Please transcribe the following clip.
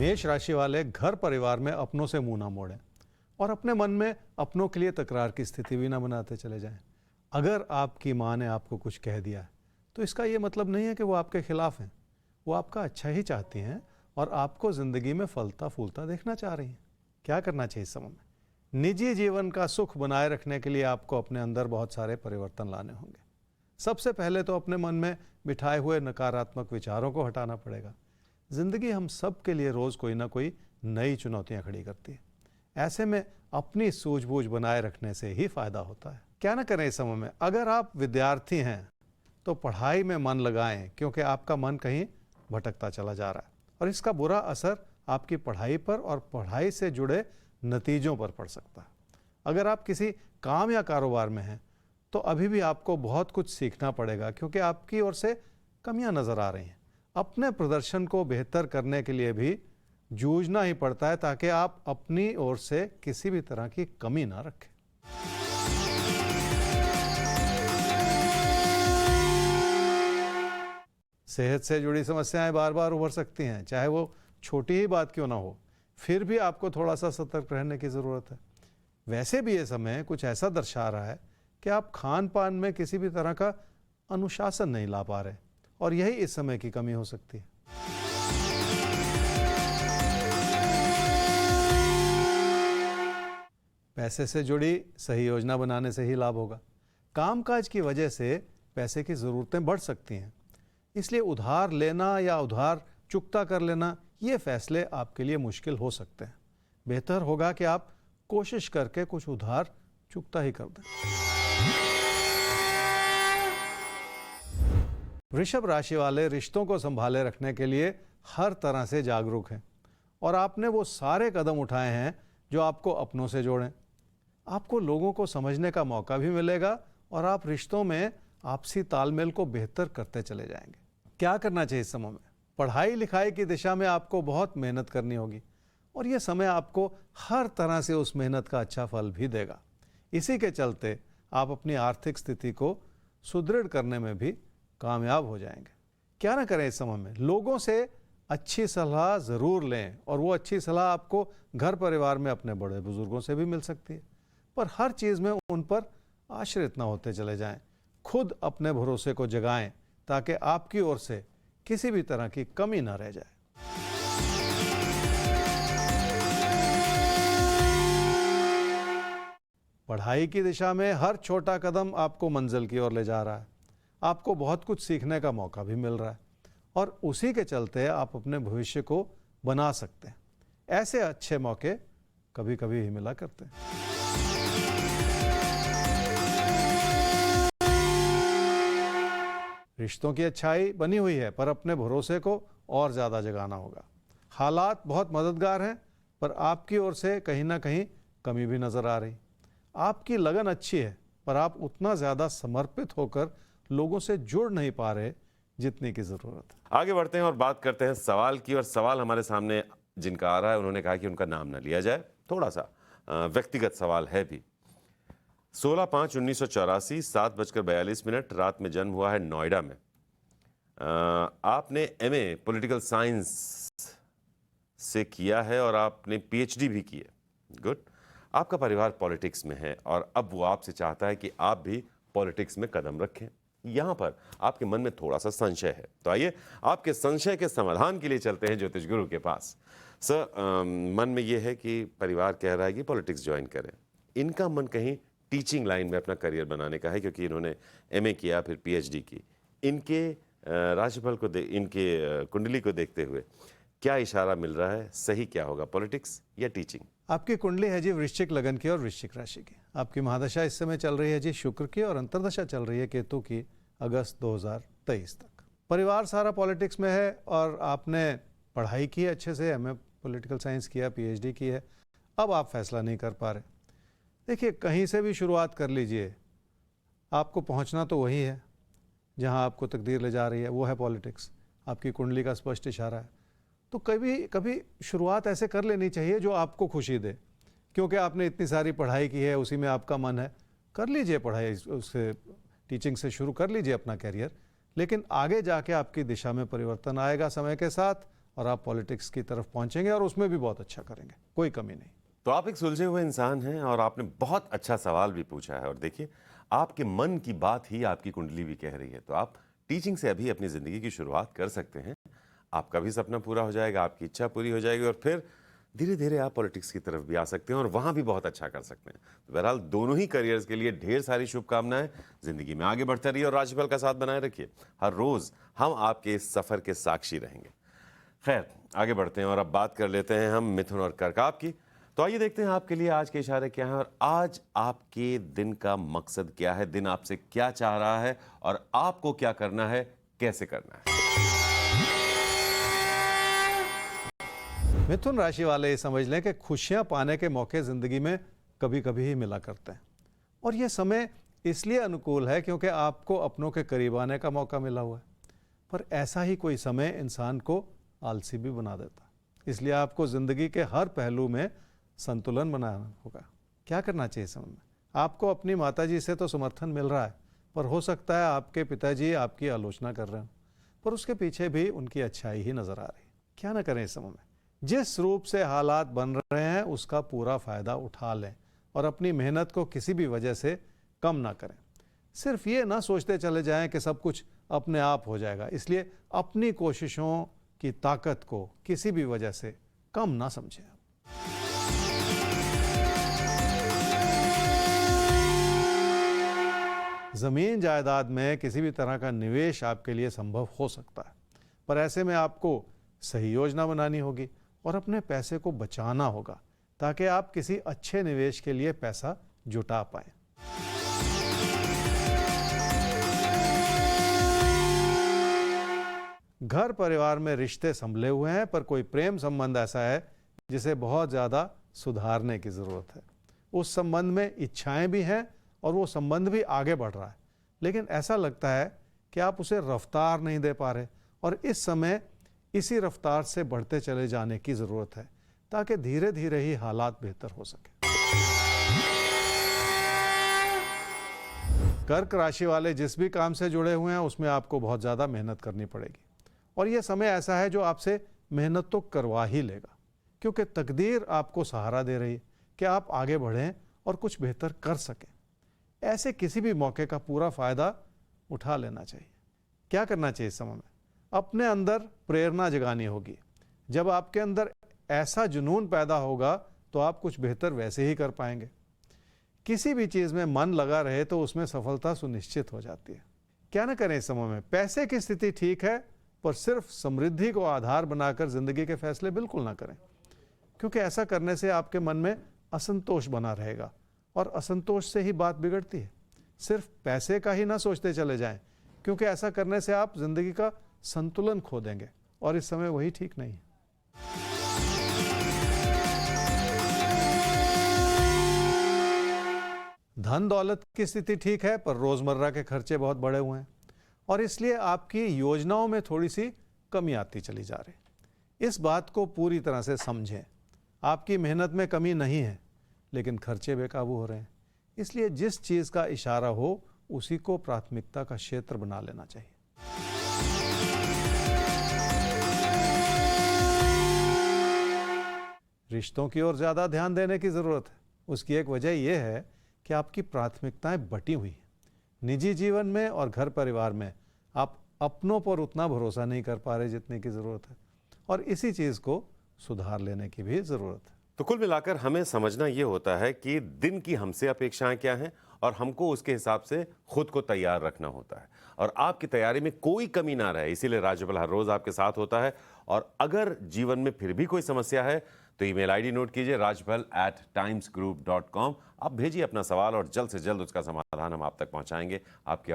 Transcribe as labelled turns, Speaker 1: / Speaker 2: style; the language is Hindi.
Speaker 1: मेष राशि वाले घर परिवार में अपनों से मुंह ना मोड़ें और अपने मन में अपनों के लिए तकरार की स्थिति भी ना बनाते चले जाएं। अगर आपकी माँ ने आपको कुछ कह दिया है तो इसका ये मतलब नहीं है कि वो आपके खिलाफ हैं। वो आपका अच्छा ही चाहती हैं और आपको ज़िंदगी में फलता फूलता देखना चाह रही हैं। क्या करना चाहिए इस समय में? निजी जीवन का सुख बनाए रखने के लिए आपको अपने अंदर बहुत सारे परिवर्तन लाने होंगे। सबसे पहले तो अपने मन में बिठाए हुए नकारात्मक विचारों को हटाना पड़ेगा। ज़िंदगी हम सब के लिए रोज़ कोई ना कोई नई चुनौतियां खड़ी करती है। ऐसे में अपनी सूझबूझ बनाए रखने से ही फ़ायदा होता है। क्या ना करें इस समय में? अगर आप विद्यार्थी हैं तो पढ़ाई में मन लगाएं, क्योंकि आपका मन कहीं भटकता चला जा रहा है और इसका बुरा असर आपकी पढ़ाई पर और पढ़ाई से जुड़े नतीजों पर पड़ सकता है। अगर आप किसी काम या कारोबार में हैं तो अभी भी आपको बहुत कुछ सीखना पड़ेगा, क्योंकि आपकी ओर से कमियां नज़र आ रही हैं। अपने प्रदर्शन को बेहतर करने के लिए भी जूझना ही पड़ता है, ताकि आप अपनी ओर से किसी भी तरह की कमी ना रखें। सेहत से जुड़ी समस्याएं बार बार उभर सकती हैं, चाहे वो छोटी ही बात क्यों ना हो। फिर भी आपको थोड़ा सा सतर्क रहने की ज़रूरत है। वैसे भी ये समय कुछ ऐसा दर्शा रहा है कि आप खान पान में किसी भी तरह का अनुशासन नहीं ला पा रहे, और यही इस समय की कमी हो सकती है। पैसे से जुड़ी सही योजना बनाने से ही लाभ होगा। कामकाज की वजह से पैसे की ज़रूरतें बढ़ सकती हैं, इसलिए उधार लेना या उधार चुकता कर लेना, ये फैसले आपके लिए मुश्किल हो सकते हैं। बेहतर होगा कि आप कोशिश करके कुछ उधार चुकता ही कर दें। वृषभ राशि वाले रिश्तों को संभाले रखने के लिए हर तरह से जागरूक हैं और आपने वो सारे कदम उठाए हैं जो आपको अपनों से जोड़ें। आपको लोगों को समझने का मौका भी मिलेगा और आप रिश्तों में आपसी तालमेल को बेहतर करते चले जाएंगे। क्या करना चाहिए इस समय में? पढ़ाई लिखाई की दिशा में आपको बहुत मेहनत करनी होगी और यह समय आपको हर तरह से उस मेहनत का अच्छा फल भी देगा। इसी के चलते आप अपनी आर्थिक स्थिति को सुदृढ़ करने में भी कामयाब हो जाएंगे। क्या ना करें इस समय में? लोगों से अच्छी सलाह ज़रूर लें, और वो अच्छी सलाह आपको घर परिवार में अपने बड़े बुजुर्गों से भी मिल सकती है, पर हर चीज़ में उन पर आश्रित ना होते चले जाएं। खुद अपने भरोसे को जगाएं ताकि आपकी ओर से किसी भी तरह की कमी ना रह जाए। पढ़ाई की दिशा में हर छोटा कदम आपको मंजिल की ओर ले जा रहा है। आपको बहुत कुछ सीखने का मौका भी मिल रहा है और उसी के चलते आप अपने भविष्य को बना सकते हैं। ऐसे अच्छे मौके कभी कभी ही मिला करते हैं। रिश्तों की अच्छाई बनी हुई है, पर अपने भरोसे को और ज़्यादा जगाना होगा। हालात बहुत मददगार हैं, पर आपकी ओर से कहीं ना कहीं कमी भी नज़र आ रही। आपकी लगन अच्छी है, पर आप उतना ज़्यादा समर्पित होकर लोगों से जुड़ नहीं पा रहे जितनी की ज़रूरत है।
Speaker 2: आगे बढ़ते हैं और बात करते हैं सवाल की। और सवाल हमारे सामने जिनका आ रहा है, उन्होंने कहा कि उनका नाम न लिया जाए। थोड़ा सा व्यक्तिगत सवाल है भी। 16/5/1984 7:42 रात में जन्म हुआ है नोएडा में। आपने MA पॉलिटिकल साइंस से किया है और आपने PhD भी की है। गुड। आपका परिवार पॉलिटिक्स में है और अब वो आपसे चाहता है कि आप भी पॉलिटिक्स में कदम रखें। यहाँ पर आपके मन में थोड़ा सा संशय है, तो आइए आपके संशय के समाधान के लिए चलते हैं ज्योतिष गुरु के पास। सर, मन में ये है कि परिवार कह रहा है कि पॉलिटिक्स ज्वाइन करें। इनका मन कहीं टीचिंग लाइन में अपना करियर बनाने का है, क्योंकि इन्होंने MA किया फिर PhD की। इनके राशिफल को इनके कुंडली को देखते हुए क्या इशारा मिल रहा है? सही क्या होगा, पॉलिटिक्स या टीचिंग?
Speaker 1: आपकी कुंडली है जी वृश्चिक लगन की और वृश्चिक राशि की। आपकी महादशा इस समय चल रही है जी शुक्र की, और अंतर्दशा चल रही है केतु की अगस्त 2023 तक। परिवार सारा पॉलिटिक्स में है और आपने पढ़ाई की है अच्छे से, MA पॉलिटिकल साइंस किया, PhD की है। अब आप फैसला नहीं कर पा रहे। देखिए, कहीं से भी शुरुआत कर लीजिए, आपको पहुंचना तो वही है जहां आपको तकदीर ले जा रही है, वो है पॉलिटिक्स। आपकी कुंडली का स्पष्ट इशारा है। तो कभी शुरुआत ऐसे कर लेनी चाहिए जो आपको खुशी दे, क्योंकि आपने इतनी सारी पढ़ाई की है, उसी में आपका मन है। कर लीजिए पढ़ाई, उससे टीचिंग से शुरू कर लीजिए अपना कैरियर, लेकिन आगे जाके आपकी दिशा में परिवर्तन आएगा समय के साथ और आप पॉलिटिक्स की तरफ पहुंचेंगे और उसमें भी बहुत अच्छा करेंगे, कोई कमी नहीं।
Speaker 2: तो आप एक सुलझे हुए इंसान हैं और आपने बहुत अच्छा सवाल भी पूछा है। और देखिए, आपके मन की बात ही आपकी कुंडली भी कह रही है। तो आप टीचिंग से अभी अपनी ज़िंदगी की शुरुआत कर सकते हैं। आपका भी सपना पूरा हो जाएगा, आपकी इच्छा पूरी हो जाएगी और फिर धीरे धीरे आप पॉलिटिक्स की तरफ भी आ सकते हैं और वहाँ भी बहुत अच्छा कर सकते हैं। तो बहरहाल दोनों ही करियर्स के लिए ढेर सारी शुभकामनाएं। ज़िंदगी में आगे बढ़ते रहिए और राज्यपाल का साथ बनाए रखिए। हर रोज़ हम आपके इस सफ़र के साक्षी रहेंगे। खैर, आगे बढ़ते हैं और अब बात कर लेते हैं हम मिथुन और कर्क आपकी। तो आइए देखते हैं आपके लिए आज के इशारे क्या हैं और आज आपके दिन का मकसद क्या है, दिन आपसे क्या चाह रहा है और आपको क्या करना है, कैसे करना है।
Speaker 1: मिथुन राशि वाले ये समझ लें कि खुशियां पाने के मौके जिंदगी में कभी कभी ही मिला करते हैं और ये समय इसलिए अनुकूल है क्योंकि आपको अपनों के करीब आने का मौका मिला हुआ है। पर ऐसा ही कोई समय इंसान को आलसी भी बना देता है। इसलिए आपको जिंदगी के हर पहलू में संतुलन बनाना होगा। क्या करना चाहिए इस समय में? आपको अपनी माताजी से तो समर्थन मिल रहा है, पर हो सकता है आपके पिताजी आपकी आलोचना कर रहे हो, पर उसके पीछे भी उनकी अच्छाई ही नजर आ रही है। क्या ना करें इस समय में? जिस रूप से हालात बन रहे हैं उसका पूरा फायदा उठा लें और अपनी मेहनत को किसी भी वजह से कम ना करें। सिर्फ ये ना सोचते चले जाएं कि सब कुछ अपने आप हो जाएगा। इसलिए अपनी कोशिशों की ताकत को किसी भी वजह से कम ना समझें। जमीन जायदाद में किसी भी तरह का निवेश आपके लिए संभव हो सकता है, पर ऐसे में आपको सही योजना बनानी होगी और अपने पैसे को बचाना होगा ताकि आप किसी अच्छे निवेश के लिए पैसा जुटा पाएं। घर परिवार में रिश्ते संभले हुए हैं, पर कोई प्रेम संबंध ऐसा है जिसे बहुत ज़्यादा सुधारने की ज़रूरत है। उस संबंध में इच्छाएं भी हैं और वो संबंध भी आगे बढ़ रहा है, लेकिन ऐसा लगता है कि आप उसे रफ्तार नहीं दे पा रहे और इस समय इसी रफ्तार से बढ़ते चले जाने की ज़रूरत है ताकि धीरे धीरे ही हालात बेहतर हो सके। कर्क राशि वाले जिस भी काम से जुड़े हुए हैं उसमें आपको बहुत ज़्यादा मेहनत करनी पड़ेगी और यह समय ऐसा है जो आपसे मेहनत तो करवा ही लेगा, क्योंकि तकदीर आपको सहारा दे रही है कि आप आगे बढ़ें और कुछ बेहतर कर सकें। ऐसे किसी भी मौके का पूरा फ़ायदा उठा लेना चाहिए। क्या करना चाहिए इस समय में? अपने अंदर प्रेरणा जगानी होगी। जब आपके अंदर ऐसा जुनून पैदा होगा तो आप कुछ बेहतर वैसे ही कर पाएंगे। किसी भी चीज़ में मन लगा रहे तो उसमें सफलता सुनिश्चित हो जाती है। क्या ना करें इस समय में? पैसे की स्थिति ठीक है, पर सिर्फ समृद्धि को आधार बनाकर जिंदगी के फैसले बिल्कुल ना करें, क्योंकि ऐसा करने से आपके मन में असंतोष बना रहेगा और असंतोष से ही बात बिगड़ती है। सिर्फ पैसे का ही ना सोचते चले जाएं, क्योंकि ऐसा करने से आप जिंदगी का संतुलन खो देंगे और इस समय वही ठीक नहीं है। धन दौलत की स्थिति ठीक है, पर रोजमर्रा के खर्चे बहुत बढ़े हुए हैं और इसलिए आपकी योजनाओं में थोड़ी सी कमी आती चली जा रही। इस बात को पूरी तरह से समझें। आपकी मेहनत में कमी नहीं है, लेकिन खर्चे बेकाबू हो रहे हैं। इसलिए जिस चीज़ का इशारा हो उसी को प्राथमिकता का क्षेत्र बना लेना चाहिए। रिश्तों की ओर ज़्यादा ध्यान देने की ज़रूरत है। उसकी एक वजह यह है कि आपकी प्राथमिकताएं बटी हुई हैं। निजी जीवन में और घर परिवार में आप अपनों पर उतना भरोसा नहीं कर पा रहे जितने की ज़रूरत है और इसी चीज़ को सुधार लेने की भी ज़रूरत है।
Speaker 2: तो कुल मिलाकर हमें समझना ये होता है कि दिन की हमसे अपेक्षाएं क्या हैं और हमको उसके हिसाब से खुद को तैयार रखना होता है और आपकी तैयारी में कोई कमी ना रहे। इसीलिए राज्यपाल हर रोज आपके साथ होता है और अगर जीवन में फिर भी कोई समस्या है तो ईमेल आईडी नोट कीजिए rajpal@timesgroup.com। आप भेजिए अपना सवाल और जल्द से जल्द उसका समाधान हम आप तक पहुंचाएंगे। आपकी